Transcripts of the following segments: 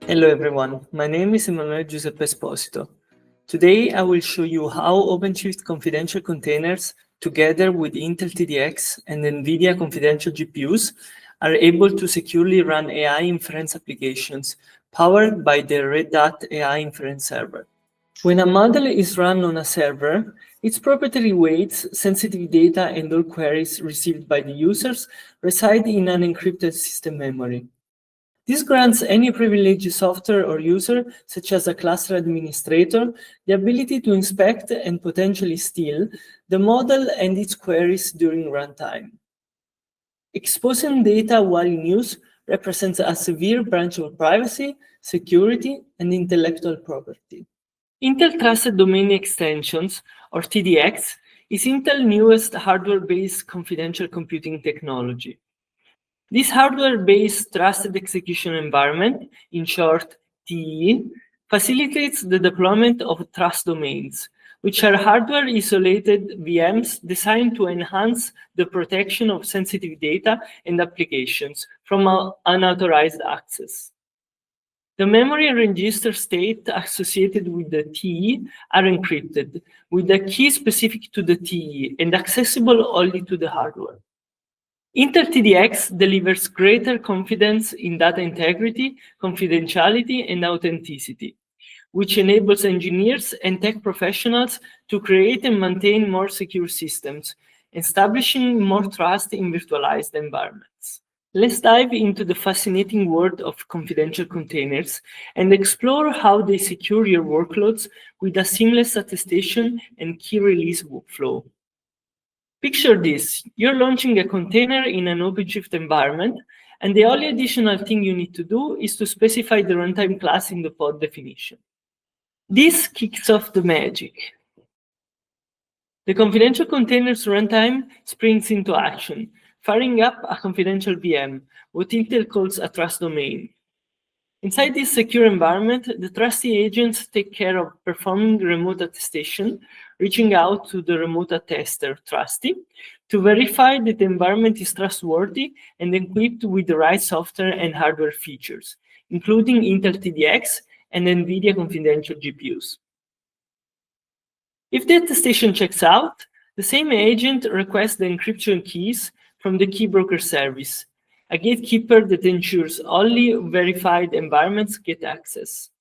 Hello everyone, my name is Emanuele Giuseppe Esposito. Today I will show you how OpenShift Confidential Containers, together with Intel TDX and NVIDIA confidential GPUs, are able to securely run AI inference applications powered by the Red Hat AI Inference server. When a model is run on a server, its proprietary weights, sensitive data, and all queries received by the users reside in an encrypted system memory. This grants any privileged software or user, such as a cluster administrator, the ability to inspect and potentially steal the model and its queries during runtime. Exposing data while in use represents a severe breach of privacy, security, and intellectual property. Intel Trusted Domain Extensions, or TDX, is Intel's newest hardware-based confidential computing technology. This hardware-based trusted execution environment, in short TE, facilitates the deployment of trust domains, which are hardware-isolated VMs designed to enhance the protection of sensitive data and applications from unauthorized access. The memory and register state associated with the TE are encrypted, with a key specific to the TE and accessible only to the hardware. Intel TDX delivers greater confidence in data integrity, confidentiality, and authenticity, which enables engineers and tech professionals to create and maintain more secure systems, establishing more trust in virtualized environments. Let's dive into the fascinating world of confidential containers and explore how they secure your workloads with a seamless attestation and key release workflow. Picture this, you're launching a container in an OpenShift environment, and the only additional thing you need to do is to specify the runtime class in the pod definition. This kicks off the magic. The confidential containers runtime springs into action, firing up a confidential VM, what Intel calls a trust domain. Inside this secure environment, the trusty agents take care of performing remote attestation, reaching out to the remote attester, trustee, to verify that the environment is trustworthy and equipped with the right software and hardware features, including Intel TDX and NVIDIA confidential GPUs. If the attestation checks out, the same agent requests the encryption keys from the key broker service, a gatekeeper that ensures only verified environments get access.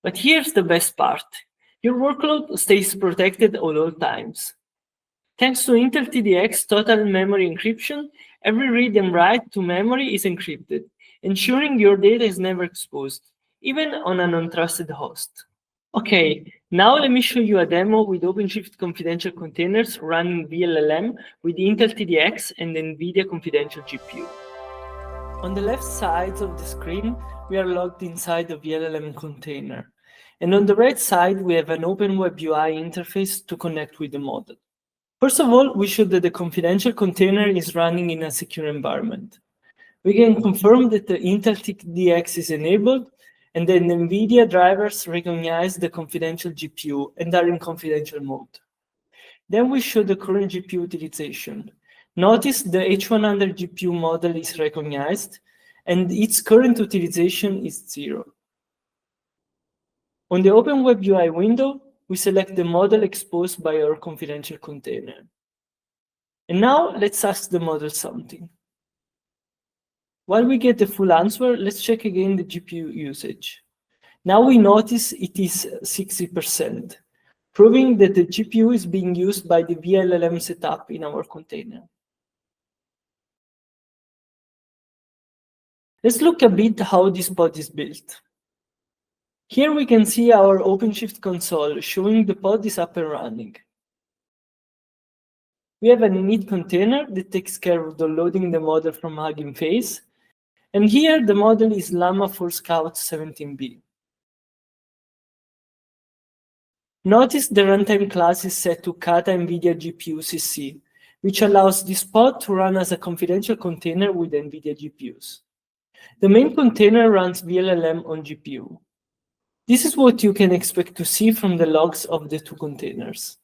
But here's the best part. Your workload stays protected at all times. Thanks to Intel TDX total memory encryption, every read and write to memory is encrypted, ensuring your data is never exposed, even on an untrusted host. Okay, now let me show you a demo with OpenShift Confidential Containers running VLLM with Intel TDX and NVIDIA confidential GPU. On the left side of the screen, we are logged inside the VLLM container. And on the right side, we have an OpenWeb UI interface to connect with the model. First of all, we show that the confidential container is running in a secure environment. We can confirm that the Intel TDX is enabled, and then NVIDIA drivers recognize the confidential GPU and are in confidential mode. Then we show the current GPU utilization. Notice the H100 GPU model is recognized, and its current utilization is 0. On the OpenWeb UI window, we select the model exposed by our confidential container. And now let's ask the model something. While we get the full answer, let's check again the GPU usage. Now we notice it is 60%, proving that the GPU is being used by the VLLM setup in our container. Let's look a bit how this pod is built. Here we can see our OpenShift console showing the pod is up and running. We have an init container that takes care of downloading the model from Hugging Face. And here the model is Llama 4 Scout 17B. Notice the runtime class is set to Kata NVIDIA GPU CC, which allows this pod to run as a confidential container with NVIDIA GPUs. The main container runs VLLM on GPU. This is what you can expect to see from the logs of the two containers.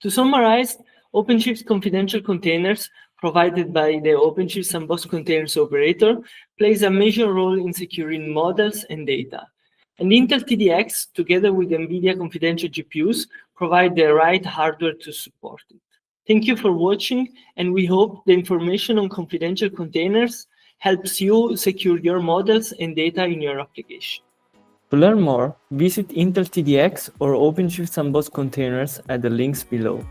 To summarize, OpenShift Confidential Containers provided by the OpenShift Sandbox Containers operator, plays a major role in securing models and data. And Intel TDX, together with NVIDIA confidential GPUs, provide the right hardware to support it. Thank you for watching, and we hope the information on confidential containers helps you secure your models and data in your application. To learn more, visit Intel TDX or OpenShift Sandbox Containers at the links below.